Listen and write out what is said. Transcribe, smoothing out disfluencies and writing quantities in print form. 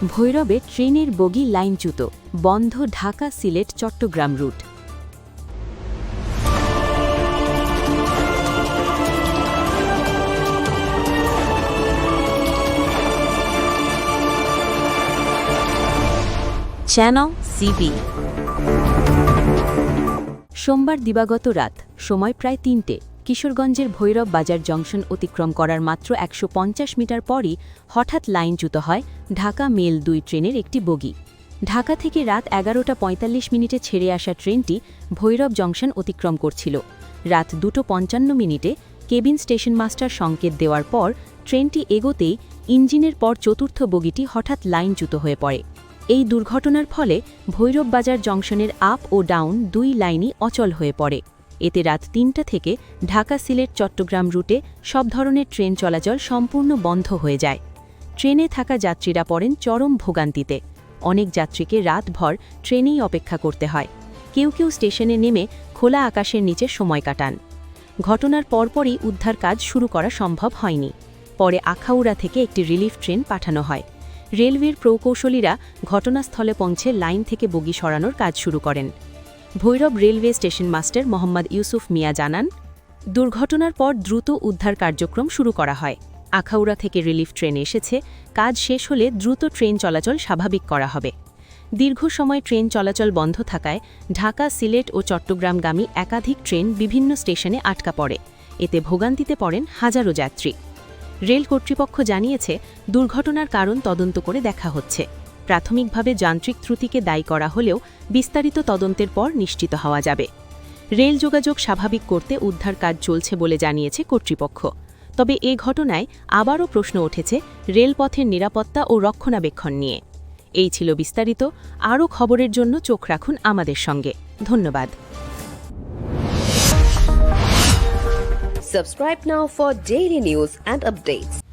ভৈরবে ট্রেনের বগি লাইনচ্যুত, বন্ধ Dhaka Sylhet Chattogram route. Channel CB. সোমবার দিবাগত রাত, সময় প্রায় ৩টে, কিশোরগঞ্জের ভৈরব বাজার জংশন অতিক্রম করার মাত্র ১৫০ মিটার পরই হঠাৎ লাইনচ্যুত হয় ঢাকা মেল ২ ট্রেনের একটি বগি। ঢাকা থেকে রাত ১১টা ৪৫ মিনিটে ছেড়ে আসা ট্রেনটি ভৈরব জংশন অতিক্রম করছিল। রাত ২টো ৫৫ মিনিটে কেবিন স্টেশন মাস্টার সংকেত দেওয়ার পর ট্রেনটি এগোতেই ইঞ্জিনের পর চতুর্থ বগিটি হঠাৎ লাইনচ্যুত হয়ে পড়ে। এই দুর্ঘটনার ফলে ভৈরব বাজার জংশনের আপ ও ডাউন ২ লাইনই অচল হয়ে পড়ে। এতে রাত ৩টা থেকে ঢাকা সিলেট চট্টগ্রাম রুটে সব ধরনের ট্রেন চলাচল সম্পূর্ণ বন্ধ হয়ে যায়। ট্রেনে থাকা যাত্রীরা পড়েন চরম ভোগান্তিতে। অনেক যাত্রীকে রাতভর ট্রেনেই অপেক্ষা করতে হয়। কেউ কেউ স্টেশনে নেমে খোলা আকাশের নিচে সময় কাটান। ঘটনার পরপরই উদ্ধার কাজ শুরু করা সম্ভব হয়নি। পরে আখাউড়া থেকে একটি রিলিফ ট্রেন পাঠানো হয়। রেলওয়ের প্রকৌশলীরা ঘটনাস্থলে পৌঁছে লাইন থেকে বগি সরানোর কাজ শুরু করেন। Bhairab railway station master Mohammad Yusuf Mia জানান, দুর্ঘটনার পর দ্রুত উদ্ধার কার্যক্রম শুরু করা হয়। আখাউড়া থেকে রিলিফ ট্রেন এসেছে, কাজ শেষ হলে দ্রুত ট্রেন চলাচল স্বাভাবিক করা হবে। দীর্ঘ সময় ট্রেন চলাচল বন্ধ থাকায় ঢাকা সিলেট ও চট্টগ্রামগামী একাধিক ট্রেন বিভিন্ন স্টেশনে আটকা পড়ে। এতে ভোগান্তিতে পড়েন হাজারো যাত্রী। রেল কর্তৃপক্ষ জানিয়েছে, দুর্ঘটনার কারণ তদন্ত করে দেখা হচ্ছে। প্রাথমিকভাবে যান্ত্রিক ত্রুটিকে দায়ী করা হলেও বিস্তারিত তদন্তের পর নিশ্চিত হওয়া যাবে। রেল যোগাযোগ স্বাভাবিক করতে উদ্ধার কাজ চলছে বলে জানিয়েছে কর্তৃপক্ষ। তবে এ ঘটনায় আবারও প্রশ্ন উঠেছে রেলপথের নিরাপত্তা ও রক্ষণাবেক্ষণ নিয়ে। এই ছিল বিস্তারিত। আরও খবরের জন্য চোখ রাখুন আমাদের সঙ্গে। ধন্যবাদ। Subscribe now for daily news and updates.